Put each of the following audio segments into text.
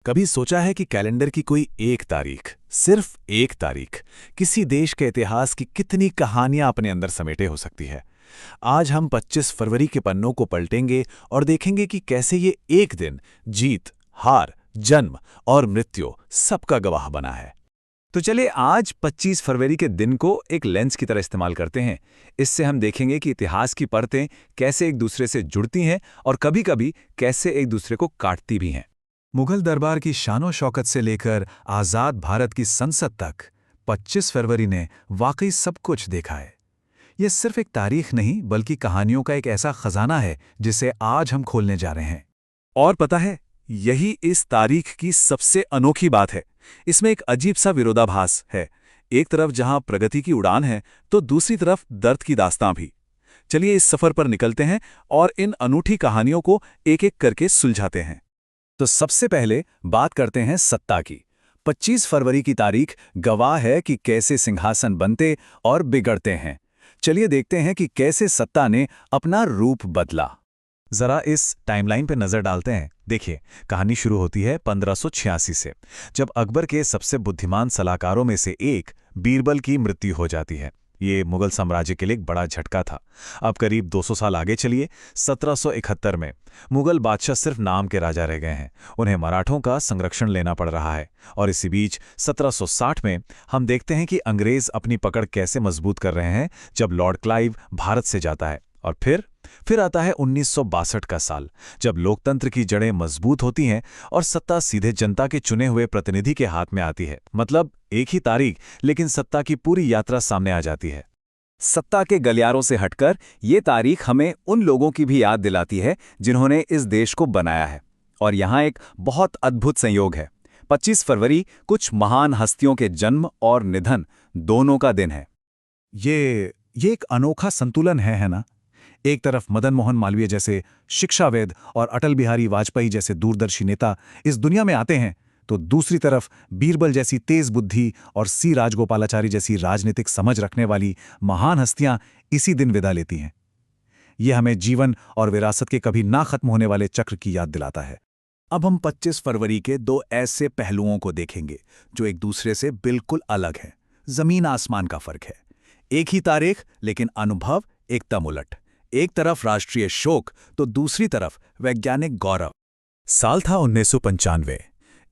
कभी सोचा है कि कैलेंडर की कोई एक तारीख, सिर्फ एक तारीख, किसी देश के इतिहास की कितनी कहानियां अपने अंदर समेटे हो सकती है। आज हम 25 फरवरी के पन्नों को पलटेंगे और देखेंगे कि कैसे ये एक दिन जीत, हार, जन्म और मृत्यु सबका गवाह बना है। तो चलिए आज 25 फरवरी के दिन को एक लेंस की तरह इस्तेमाल करते हैं। इससे हम देखेंगे कि इतिहास की परतें कैसे एक दूसरे से जुड़ती हैं और कभी-कभी कैसे एक दूसरे को काटती भी हैं। मुगल दरबार की शानो शौकत से लेकर आज़ाद भारत की संसद तक 25 फरवरी ने वाकई सब कुछ देखा है। यह सिर्फ एक तारीख नहीं बल्कि कहानियों का एक ऐसा खजाना है जिसे आज हम खोलने जा रहे हैं। और पता है, यही इस तारीख की सबसे अनोखी बात है। इसमें एक अजीब सा विरोधाभास है। एक तरफ जहां प्रगति की उड़ान है तो दूसरी तरफ दर्द की दास्तां भी। चलिए इस सफर पर निकलते हैं और इन अनूठी कहानियों को एक एक करके सुलझाते हैं। तो सबसे पहले बात करते हैं सत्ता की। 25 फरवरी की तारीख गवाह है कि कैसे सिंहासन बनते और बिगड़ते हैं। चलिए देखते हैं कि कैसे सत्ता ने अपना रूप बदला। जरा इस टाइमलाइन पर नजर डालते हैं। देखिए, कहानी शुरू होती है 1586 से, जब अकबर के सबसे बुद्धिमान सलाहकारों में से एक बीरबल की मृत्यु हो जाती है। ये मुगल साम्राज्य के लिए एक बड़ा झटका था। अब करीब 200 साल आगे चलिए, 1771 में मुगल बादशाह सिर्फ नाम के राजा रह गए हैं। उन्हें मराठों का संरक्षण लेना पड़ रहा है। और इसी बीच 1760 में हम देखते हैं कि अंग्रेज अपनी पकड़ कैसे मजबूत कर रहे हैं जब लॉर्ड क्लाइव भारत से जाता है। और फिर आता है 1962 का साल, जब लोकतंत्र की जड़ें मजबूत होती हैं और सत्ता सीधे जनता के चुने हुए प्रतिनिधि के हाथ में आती है। मतलब एक ही तारीख, लेकिन सत्ता की पूरी यात्रा सामने आ जाती है। सत्ता के गलियारों से हटकर ये तारीख हमें उन लोगों की भी याद दिलाती है जिन्होंने इस देश को बनाया है। और यहाँ एक बहुत अद्भुत संयोग है। 25 फरवरी कुछ महान हस्तियों के जन्म और निधन दोनों का दिन है। ये एक अनोखा संतुलन है ना? एक तरफ मदन मोहन मालवीय जैसे शिक्षावेद और अटल बिहारी वाजपेयी जैसे दूरदर्शी नेता इस दुनिया में आते हैं, तो दूसरी तरफ बीरबल जैसी तेज बुद्धि और सी राजगोपालाचारी जैसी राजनीतिक समझ रखने वाली महान हस्तियां इसी दिन विदा लेती हैं। यह हमें जीवन और विरासत के कभी ना खत्म होने वाले चक्र की याद दिलाता है। अब हम 25 फरवरी के दो ऐसे पहलुओं को देखेंगे जो एक दूसरे से बिल्कुल अलग हैं। जमीन आसमान का फर्क है। एक ही तारीख, लेकिन अनुभव एकदम उलट। एक तरफ राष्ट्रीय शोक तो दूसरी तरफ वैज्ञानिक गौरव। साल था 1995।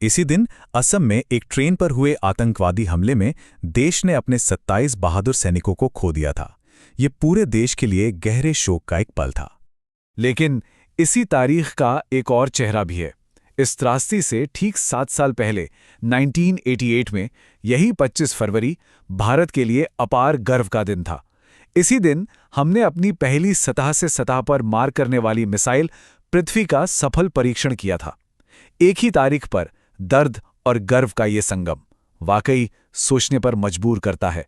इसी दिन असम में एक ट्रेन पर हुए आतंकवादी हमले में देश ने अपने 27 बहादुर सैनिकों को खो दिया था। ये पूरे देश के लिए गहरे शोक का एक पल था। लेकिन इसी तारीख का एक और चेहरा भी है। इस त्रासदी से ठीक 7 साल पहले 1988 में यही 25 फरवरी भारत के लिए अपार गर्व का दिन था। इसी दिन हमने अपनी पहली सतह से सतह पर मार करने वाली मिसाइल पृथ्वी का सफल परीक्षण किया था। एक ही तारीख पर दर्द और गर्व का ये संगम वाकई सोचने पर मजबूर करता है।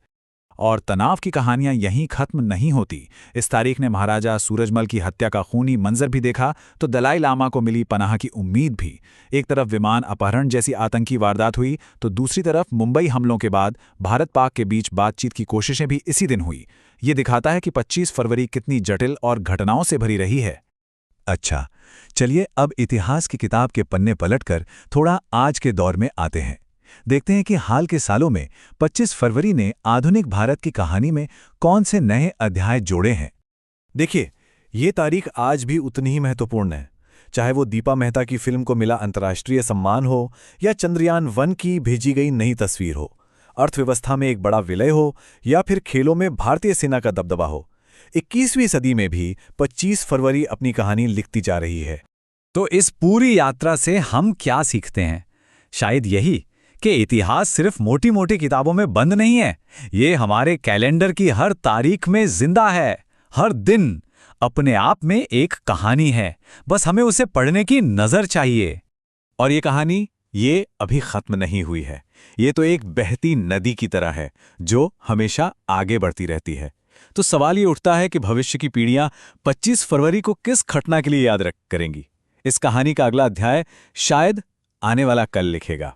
और तनाव की कहानियां यहीं खत्म नहीं होती। इस तारीख ने महाराजा सूरजमल की हत्या का खूनी मंजर भी देखा तो दलाई लामा को मिली पनाह की उम्मीद भी। एक तरफ विमान अपहरण जैसी आतंकी वारदात हुई तो दूसरी तरफ मुंबई हमलों के बाद भारत पाक के बीच बातचीत की कोशिशें भी इसी दिन हुई। ये दिखाता है कि 25 फरवरी कितनी जटिल और घटनाओं से भरी रही है। अच्छा, चलिए अब इतिहास की किताब के पन्ने पलटकर थोड़ा आज के दौर में आते हैं। देखते हैं कि हाल के सालों में 25 फरवरी ने आधुनिक भारत की कहानी में कौन से नए अध्याय जोड़े हैं। देखिए, ये तारीख आज भी उतनी ही महत्वपूर्ण है। चाहे वो दीपा मेहता की फिल्म को मिला अंतर्राष्ट्रीय सम्मान हो या चंद्रयान-1 की भेजी गई नई तस्वीर हो, अर्थव्यवस्था में एक बड़ा विलय हो या फिर खेलों में भारतीय सेना का दबदबा हो, 21वीं सदी में भी 25 फरवरी अपनी कहानी लिखती जा रही है। तो इस पूरी यात्रा से हम क्या सीखते हैं? शायद यही कि इतिहास सिर्फ मोटी मोटी किताबों में बंद नहीं है। ये हमारे कैलेंडर की हर तारीख में जिंदा है। हर दिन अपने आप में एक कहानी है, बस हमें उसे पढ़ने की नजर चाहिए। और ये कहानी ये अभी खत्म नहीं हुई है। ये तो एक बहती नदी की तरह है जो हमेशा आगे बढ़ती रहती है। तो सवाल ये उठता है कि भविष्य की पीढ़ियां 25 फरवरी को किस घटना के लिए याद करेंगी? इस कहानी का अगला अध्याय शायद आने वाला कल लिखेगा।